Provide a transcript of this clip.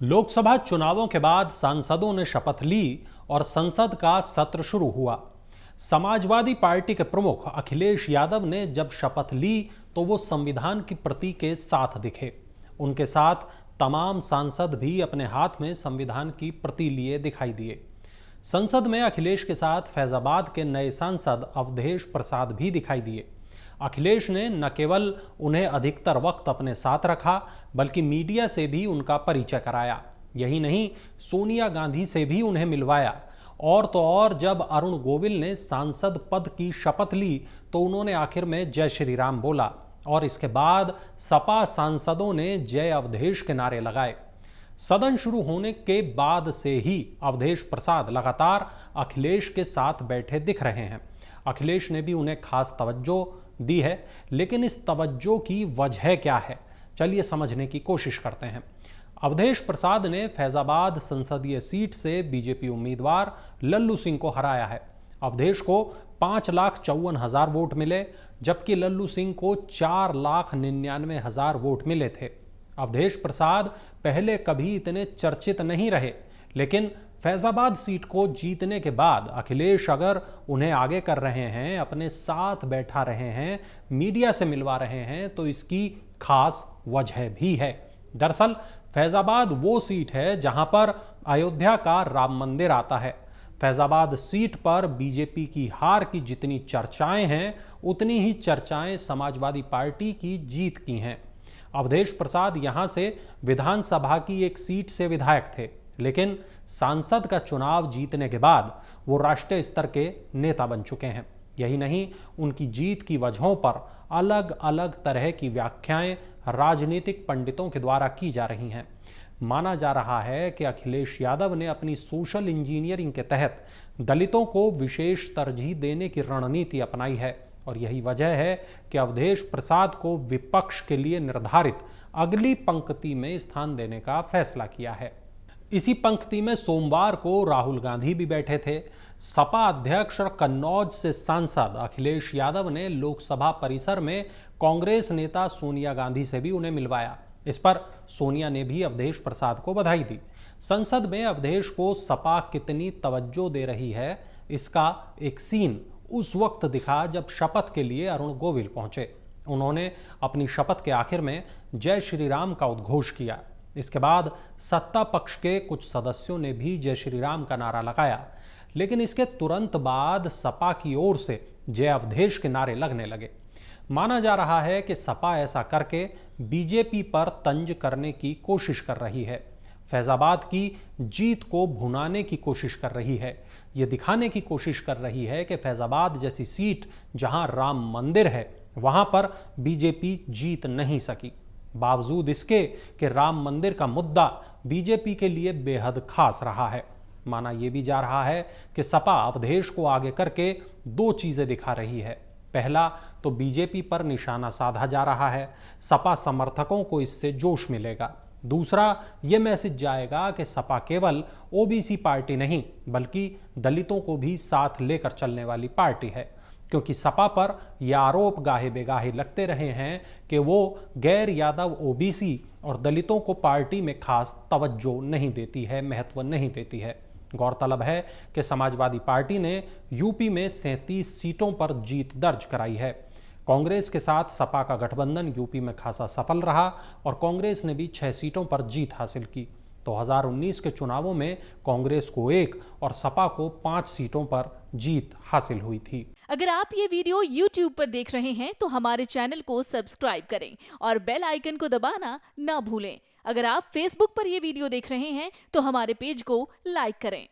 लोकसभा चुनावों के बाद सांसदों ने शपथ ली और संसद का सत्र शुरू हुआ। समाजवादी पार्टी के प्रमुख अखिलेश यादव ने जब शपथ ली तो वो संविधान की प्रति के साथ दिखे। उनके साथ तमाम सांसद भी अपने हाथ में संविधान की प्रति लिए दिखाई दिए। संसद में अखिलेश के साथ फैजाबाद के नए सांसद अवधेश प्रसाद भी दिखाई दिए। अखिलेश ने न केवल उन्हें अधिकतर वक्त अपने साथ रखा बल्कि मीडिया से भी उनका परिचय कराया। यही नहीं, सोनिया गांधी से भी उन्हें मिलवाया। और तो और जब अरुण गोविल ने सांसद पद की शपथ ली तो उन्होंने आखिर में जय श्री राम बोला और इसके बाद सपा सांसदों ने जय अवधेश के नारे लगाए। सदन शुरू होने के बाद से ही अवधेश प्रसाद लगातार अखिलेश के साथ बैठे दिख रहे हैं। अखिलेश ने भी उन्हें खास तवज्जो दी है, लेकिन इस तवज्जो की वजह क्या है, चलिए समझने की कोशिश करते हैं। अवधेश प्रसाद ने फैजाबाद संसदीय सीट से बीजेपी उम्मीदवार लल्लू सिंह को हराया है। अवधेश को 5,54,000 वोट मिले, जबकि लल्लू सिंह को 4,99,000 वोट मिले थे। अवधेश प्रसाद पहले कभी इतने चर्चित नहीं रहे, लेकिन फैजाबाद सीट को जीतने के बाद अखिलेश अगर उन्हें आगे कर रहे हैं, अपने साथ बैठा रहे हैं, मीडिया से मिलवा रहे हैं, तो इसकी खास वजह भी है। दरअसल फैजाबाद वो सीट है जहां पर अयोध्या का राम मंदिर आता है। फैजाबाद सीट पर बीजेपी की हार की जितनी चर्चाएं हैं, उतनी ही चर्चाएं समाजवादी पार्टी की जीत की हैं। अवधेश प्रसाद यहां से विधानसभा की एक सीट से विधायक थे, लेकिन सांसद का चुनाव जीतने के बाद वो राष्ट्रीय स्तर के नेता बन चुके हैं। यही नहीं, उनकी जीत की वजहों पर अलग अलग तरह की व्याख्याएं राजनीतिक पंडितों के द्वारा की जा रही हैं। माना जा रहा है कि अखिलेश यादव ने अपनी सोशल इंजीनियरिंग के तहत दलितों को विशेष तरजीह देने की रणनीति अपनाई है और यही वजह है कि अवधेश प्रसाद को विपक्ष के लिए निर्धारित अगली पंक्ति में स्थान देने का फैसला किया है। इसी पंक्ति में सोमवार को राहुल गांधी भी बैठे थे। सपा अध्यक्ष और कन्नौज से सांसद अखिलेश यादव ने लोकसभा परिसर में कांग्रेस नेता सोनिया गांधी से भी उन्हें मिलवाया। इस पर सोनिया ने भी अवधेश प्रसाद को बधाई दी। संसद में अवधेश को सपा कितनी तवज्जो दे रही है, इसका एक सीन उस वक्त दिखा जब शपथ के लिए अरुण गोविल पहुंचे। उन्होंने अपनी शपथ के आखिर में जय श्री राम का उद्घोष किया। इसके बाद सत्ता पक्ष के कुछ सदस्यों ने भी जय श्री राम का नारा लगाया, लेकिन इसके तुरंत बाद सपा की ओर से जय अवधेश के नारे लगने लगे। माना जा रहा है कि सपा ऐसा करके बीजेपी पर तंज करने की कोशिश कर रही है, फैजाबाद की जीत को भुनाने की कोशिश कर रही है, ये दिखाने की कोशिश कर रही है कि फैजाबाद जैसी सीट जहां राम मंदिर है, वहां पर बीजेपी जीत नहीं सकी। बावजूद इसके कि राम मंदिर का मुद्दा बीजेपी के लिए बेहद खास रहा है। माना यह भी जा रहा है कि सपा अवधेश को आगे करके दो चीजें दिखा रही है। पहला तो बीजेपी पर निशाना साधा जा रहा है, सपा समर्थकों को इससे जोश मिलेगा। दूसरा, यह मैसेज जाएगा कि सपा केवल ओबीसी पार्टी नहीं बल्कि दलितों को भी साथ लेकर चलने वाली पार्टी है, क्योंकि सपा पर यह आरोप गाहे बेगाहे लगते रहे हैं कि वो गैर यादव ओबीसी और दलितों को पार्टी में खास तवज्जो नहीं देती है, महत्व नहीं देती है। गौरतलब है कि समाजवादी पार्टी ने यूपी में 37 सीटों पर जीत दर्ज कराई है। कांग्रेस के साथ सपा का गठबंधन यूपी में खासा सफल रहा और कांग्रेस ने भी 6 सीटों पर जीत हासिल की। 2019 के चुनावों में कांग्रेस को 1 और सपा को 5 सीटों पर जीत हासिल हुई थी। अगर आप ये वीडियो YouTube पर देख रहे हैं तो हमारे चैनल को सब्सक्राइब करें और बेल आइकन को दबाना ना भूलें। अगर आप Facebook पर ये वीडियो देख रहे हैं तो हमारे पेज को लाइक करें।